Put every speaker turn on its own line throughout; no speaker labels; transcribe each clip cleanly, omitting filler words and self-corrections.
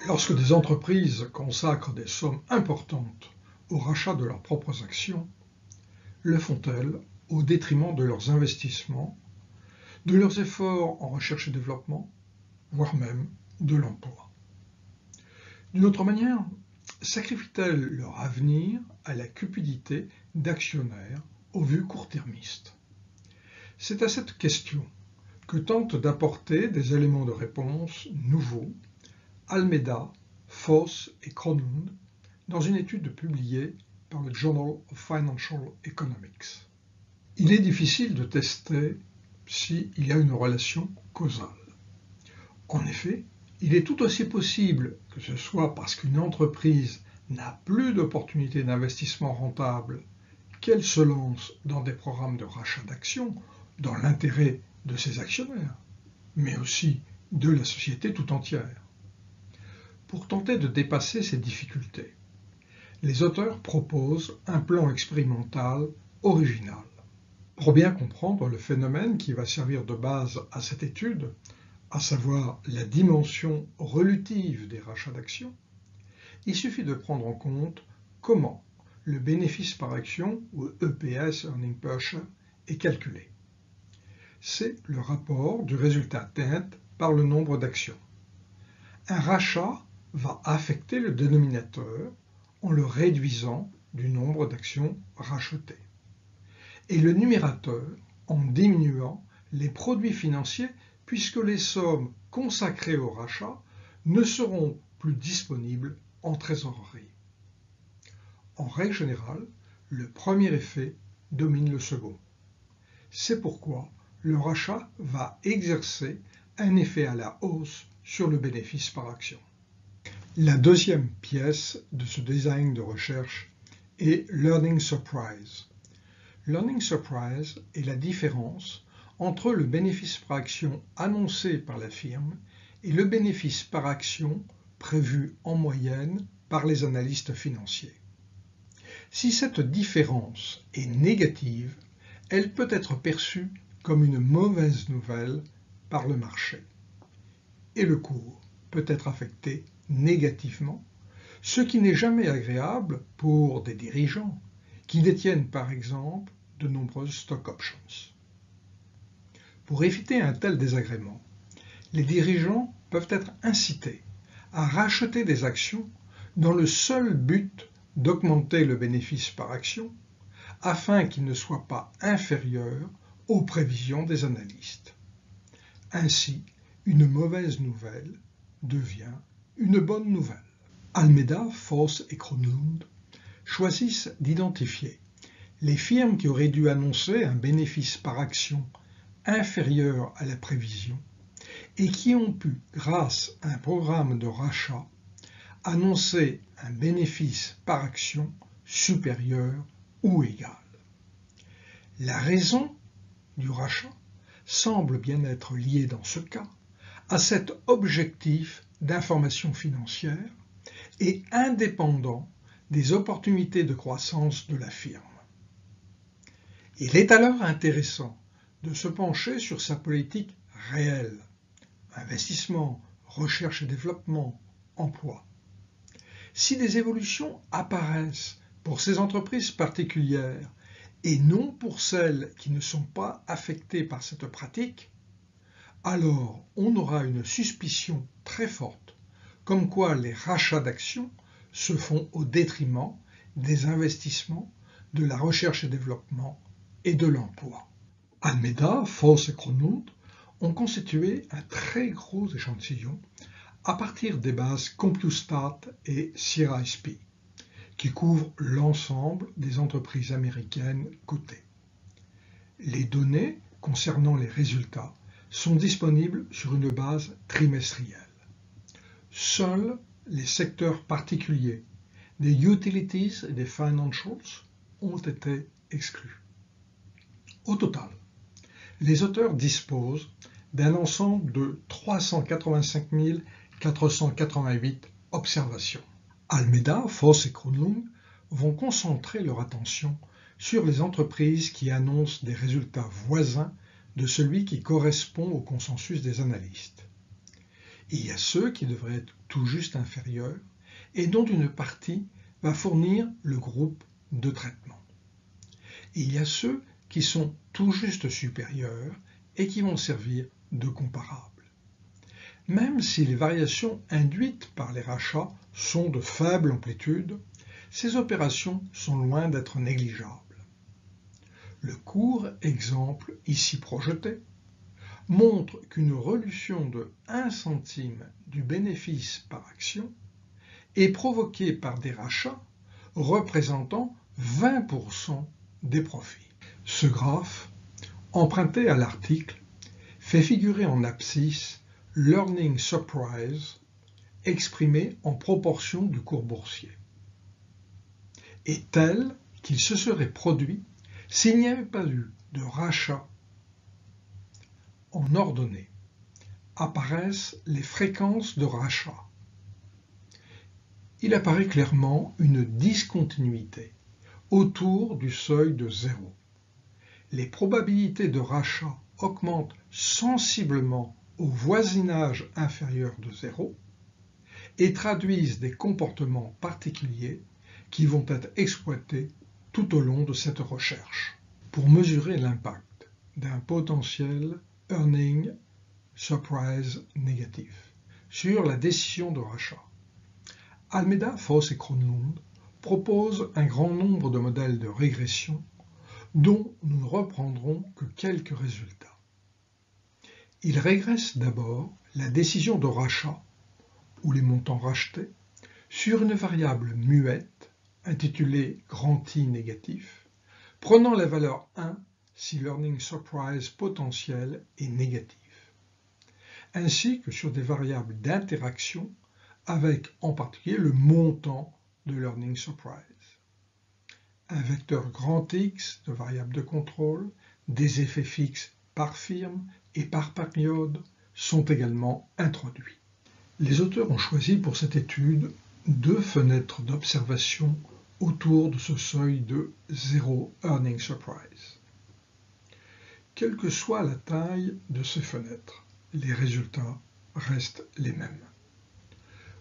Lorsque des entreprises consacrent des sommes importantes au rachat de leurs propres actions, le font-elles au détriment de leurs investissements, de leurs efforts en recherche et développement, voire même de l'emploi? D'une autre manière, sacrifient-elles leur avenir à la cupidité d'actionnaires aux vues court-termistes? C'est à cette question que tentent d'apporter des éléments de réponse nouveaux Almeida, Foss et Kronlund dans une étude publiée par le Journal of Financial Economics. Il est difficile de tester s'il y a une relation causale. En effet, il est tout aussi possible que ce soit parce qu'une entreprise n'a plus d'opportunités d'investissement rentables qu'elle se lance dans des programmes de rachat d'actions dans l'intérêt de ses actionnaires, mais aussi de la société tout entière. Pour tenter de dépasser ces difficultés, les auteurs proposent un plan expérimental original. Pour bien comprendre le phénomène qui va servir de base à cette étude, à savoir la dimension relutive des rachats d'actions, il suffit de prendre en compte comment le bénéfice par action, ou EPS, Earning Per Share, est calculé. C'est le rapport du résultat net par le nombre d'actions. Un rachat va affecter le dénominateur en le réduisant du nombre d'actions rachetées, et le numérateur en diminuant les produits financiers puisque les sommes consacrées au rachat ne seront plus disponibles en trésorerie. En règle générale, le premier effet domine le second. C'est pourquoi le rachat va exercer un effet à la hausse sur le bénéfice par action. La deuxième pièce de ce design de recherche est Learning Surprise. Learning Surprise est la différence entre le bénéfice par action annoncé par la firme et le bénéfice par action prévu en moyenne par les analystes financiers. Si cette différence est négative, elle peut être perçue comme une mauvaise nouvelle par le marché, et le cours peut être affecté négativement, ce qui n'est jamais agréable pour des dirigeants qui détiennent par exemple de nombreuses stock options. Pour éviter un tel désagrément, les dirigeants peuvent être incités à racheter des actions dans le seul but d'augmenter le bénéfice par action afin qu'il ne soit pas inférieur aux prévisions des analystes. Ainsi, une mauvaise nouvelle devient une bonne nouvelle. Almeida, Foss et Kronlund choisissent d'identifier les firmes qui auraient dû annoncer un bénéfice par action inférieur à la prévision et qui ont pu, grâce à un programme de rachat, annoncer un bénéfice par action supérieur ou égal. La raison du rachat semble bien être liée dans ce cas à cet objectif d'information financière et indépendant des opportunités de croissance de la firme. Il est alors intéressant de se pencher sur sa politique réelle, investissement, recherche et développement, emploi. Si des évolutions apparaissent pour ces entreprises particulières et non pour celles qui ne sont pas affectées par cette pratique, alors on aura une suspicion très forte, comme quoi les rachats d'actions se font au détriment des investissements, de la recherche et développement et de l'emploi. Almeida, Foss et Kronlund ont constitué un très gros échantillon à partir des bases CompuStat et CRSP, qui couvrent l'ensemble des entreprises américaines cotées. Les données concernant les résultats sont disponibles sur une base trimestrielle. Seuls les secteurs particuliers des utilities et des financials ont été exclus. Au total, les auteurs disposent d'un ensemble de 385 488 observations. Almeida, Foss et Kronlund vont concentrer leur attention sur les entreprises qui annoncent des résultats voisins de celui qui correspond au consensus des analystes. Il y a ceux qui devraient être tout juste inférieurs et dont une partie va fournir le groupe de traitement. Il y a ceux qui sont tout juste supérieurs et qui vont servir de comparables. Même si les variations induites par les rachats sont de faible amplitude, ces opérations sont loin d'être négligeables. Le court exemple ici projeté montre qu'une réduction de 1 centime du bénéfice par action est provoquée par des rachats représentant 20% des profits. Ce graphe, emprunté à l'article, fait figurer en abscisse l'earning surprise exprimé en proportion du cours boursier, et tel qu'il se serait produit s'il n'y avait pas eu de rachat en ordonnée. Apparaissent les fréquences de rachat. Il apparaît clairement une discontinuité autour du seuil de 0. Les probabilités de rachat augmentent sensiblement au voisinage inférieur de 0 et traduisent des comportements particuliers qui vont être exploités tout au long de cette recherche. Pour mesurer l'impact d'un potentiel earning surprise négatif sur la décision de rachat, Almeida, Foss et Kronlund proposent un grand nombre de modèles de régression dont nous ne reprendrons que quelques résultats. Ils régressent d'abord la décision de rachat, ou les montants rachetés, sur une variable muette intitulée grand I négatif, prenant la valeur 1 si l'earning surprise potentiel est négatif, ainsi que sur des variables d'interaction avec en particulier le montant de l'earning surprise. Un vecteur grand X de variable de contrôle, des effets fixes par firme et par période sont également introduits. Les auteurs ont choisi pour cette étude 2 fenêtres d'observation autour de ce seuil de 0 earning surprise. Quelle que soit la taille de ces fenêtres, les résultats restent les mêmes.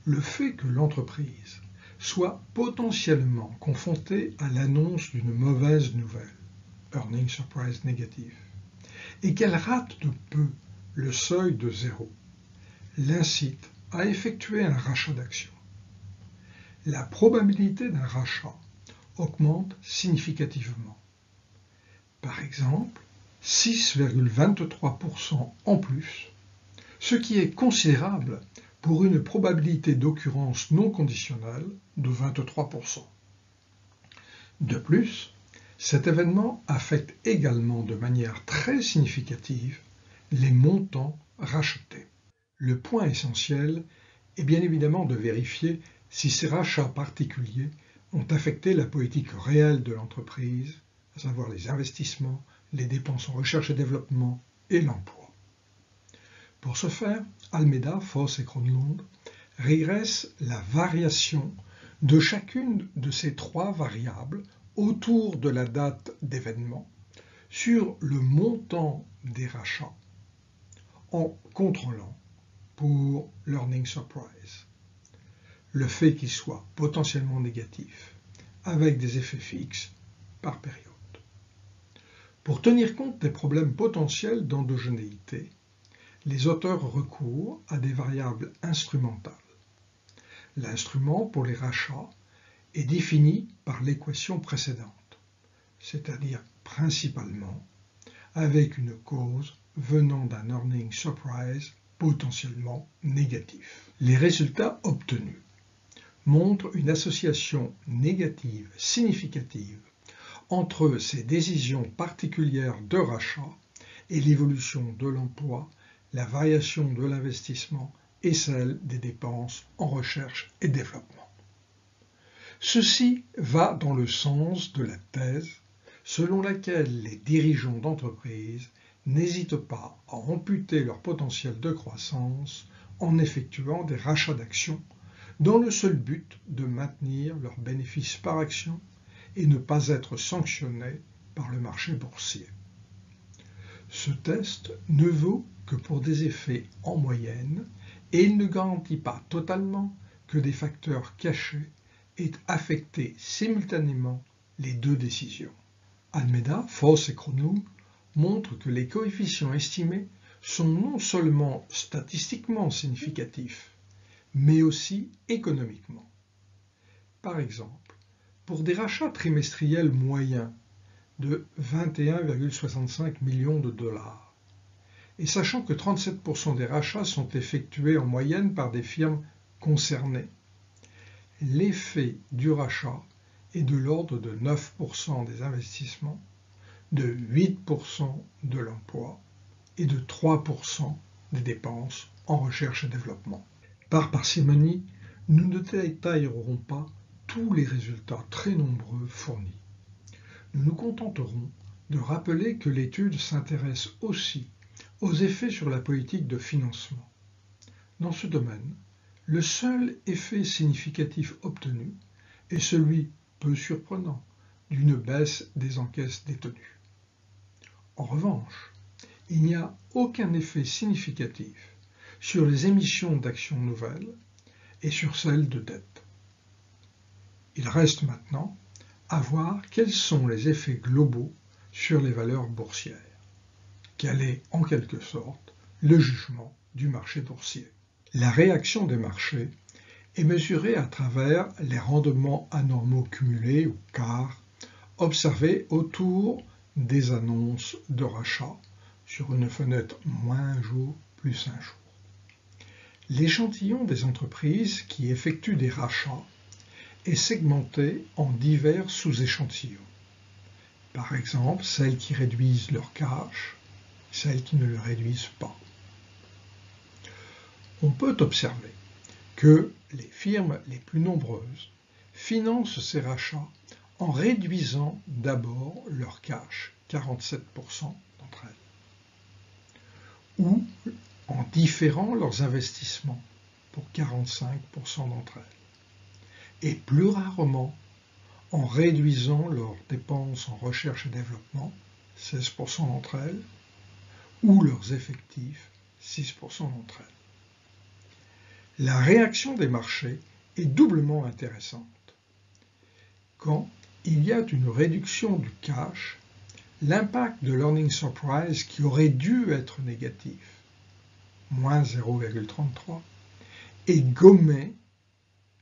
Le fait que l'entreprise soit potentiellement confrontée à l'annonce d'une mauvaise nouvelle, earning surprise négatif, et qu'elle rate de peu le seuil de 0, l'incite à effectuer un rachat d'actions. La probabilité d'un rachat augmente significativement. Par exemple, 6,23% en plus, ce qui est considérable pour une probabilité d'occurrence non conditionnelle de 23%. De plus, cet événement affecte également de manière très significative les montants rachetés. Le point essentiel est bien évidemment de vérifier si ces rachats particuliers ont affecté la politique réelle de l'entreprise, à savoir les investissements, les dépenses en recherche et développement et l'emploi. Pour ce faire, Almeida, Foss et Kronlund régressent la variation de chacune de ces 3 variables autour de la date d'événement sur le montant des rachats en contrôlant pour l'earning surprise le fait qu'il soit potentiellement négatif avec des effets fixes par période. Pour tenir compte des problèmes potentiels d'endogénéité, les auteurs recourent à des variables instrumentales. L'instrument pour les rachats est défini par l'équation précédente, c'est-à-dire principalement avec une cause venant d'un earning surprise potentiellement négatif. Les résultats obtenus montrent une association négative significative entre ces décisions particulières de rachat et l'évolution de l'emploi, la variation de l'investissement et celle des dépenses en recherche et développement. Ceci va dans le sens de la thèse selon laquelle les dirigeants d'entreprise n'hésitent pas à amputer leur potentiel de croissance en effectuant des rachats d'actions dans le seul but de maintenir leurs bénéfices par action et ne pas être sanctionnés par le marché boursier. Ce test ne vaut que pour des effets en moyenne et il ne garantit pas totalement que des facteurs cachés aient affecté simultanément les deux décisions. Almeida, Foss et Kronlund montrent que les coefficients estimés sont non seulement statistiquement significatifs, mais aussi économiquement. Par exemple, pour des rachats trimestriels moyens de 21,65 millions de dollars, et sachant que 37% des rachats sont effectués en moyenne par des firmes concernées, l'effet du rachat est de l'ordre de 9% des investissements, de 8% de l'emploi et de 3% des dépenses en recherche et développement. Par parcimonie, nous ne détaillerons pas tous les résultats très nombreux fournis. Nous nous contenterons de rappeler que l'étude s'intéresse aussi aux effets sur la politique de financement. Dans ce domaine, le seul effet significatif obtenu est celui peu surprenant d'une baisse des encaisses détenues. En revanche, il n'y a aucun effet significatif sur les émissions d'actions nouvelles et sur celles de dette. Il reste maintenant à voir quels sont les effets globaux sur les valeurs boursières. Quel est, en quelque sorte, le jugement du marché boursier? La réaction des marchés est mesurée à travers les rendements anormaux cumulés, ou CAR, observés autour des annonces de rachat sur une fenêtre -1 jour plus 1 jour. L'échantillon des entreprises qui effectuent des rachats est segmenté en divers sous-échantillons. Par exemple, celles qui réduisent leur cash, celles qui ne le réduisent pas. On peut observer que les firmes les plus nombreuses financent ces rachats en réduisant d'abord leur cash, 47% d'entre elles, ou en différant leurs investissements pour 45% d'entre elles, et plus rarement en réduisant leurs dépenses en recherche et développement, 16% d'entre elles, ou leurs effectifs, 6% d'entre elles. La réaction des marchés est doublement intéressante. Quand il y a une réduction du cash, l'impact de l'earning surprise qui aurait dû être négatif, moins 0,33, est gommé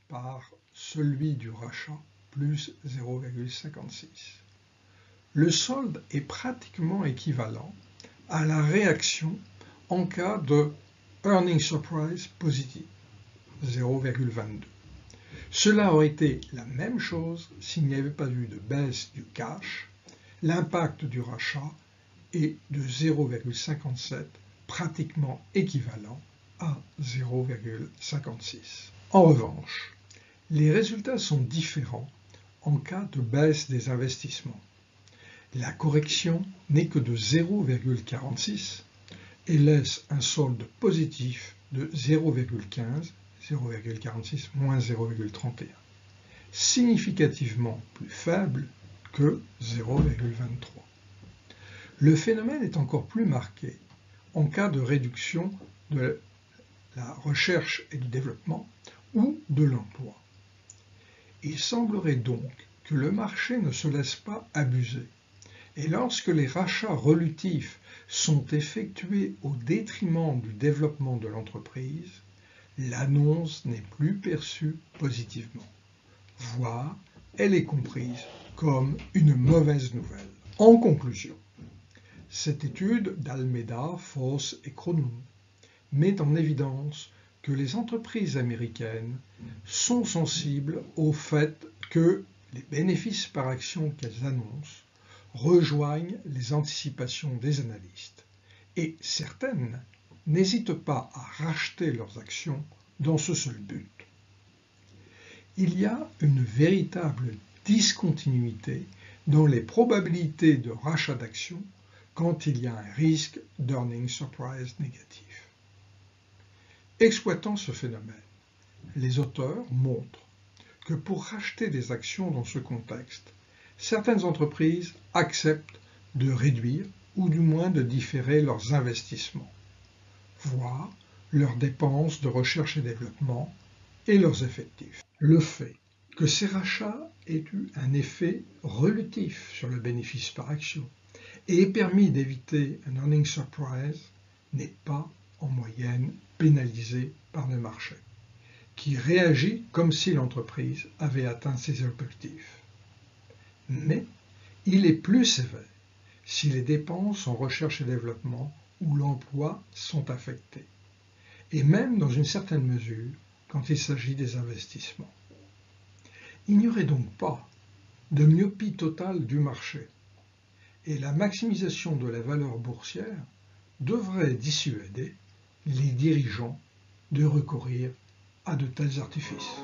par celui du rachat, plus 0,56. Le solde est pratiquement équivalent à la réaction en cas de earning surprise positive, 0,22. Cela aurait été la même chose s'il n'y avait pas eu de baisse du cash. L'impact du rachat est de 0,57, pratiquement équivalent à 0,56. En revanche, les résultats sont différents en cas de baisse des investissements. La correction n'est que de 0,46 et laisse un solde positif de 0,15, 0,46 moins 0,31, significativement plus faible que 0,23. Le phénomène est encore plus marqué en cas de réduction de la recherche et du développement ou de l'emploi. Il semblerait donc que le marché ne se laisse pas abuser, et lorsque les rachats relutifs sont effectués au détriment du développement de l'entreprise, l'annonce n'est plus perçue positivement, voire elle est comprise comme une mauvaise nouvelle. En conclusion, cette étude d'Almeida, Foss et Kronlund met en évidence que les entreprises américaines sont sensibles au fait que les bénéfices par action qu'elles annoncent rejoignent les anticipations des analystes, et certaines n'hésitent pas à racheter leurs actions dans ce seul but. Il y a une véritable discontinuité dans les probabilités de rachat d'actions quand il y a un risque d'earning surprise négatif. Exploitant ce phénomène, les auteurs montrent que pour racheter des actions dans ce contexte, certaines entreprises acceptent de réduire ou du moins de différer leurs investissements, voire leurs dépenses de recherche et développement et leurs effectifs. Le fait que ces rachats aient eu un effet relatif sur le bénéfice par action et aient permis d'éviter un earning surprise n'est pas en moyenne pénalisé par le marché, qui réagit comme si l'entreprise avait atteint ses objectifs. Mais il est plus sévère si les dépenses en recherche et développement ou l'emploi sont affectés, et même dans une certaine mesure quand il s'agit des investissements. Il n'y aurait donc pas de myopie totale du marché, et la maximisation de la valeur boursière devrait dissuader les dirigeants de recourir à de tels artifices.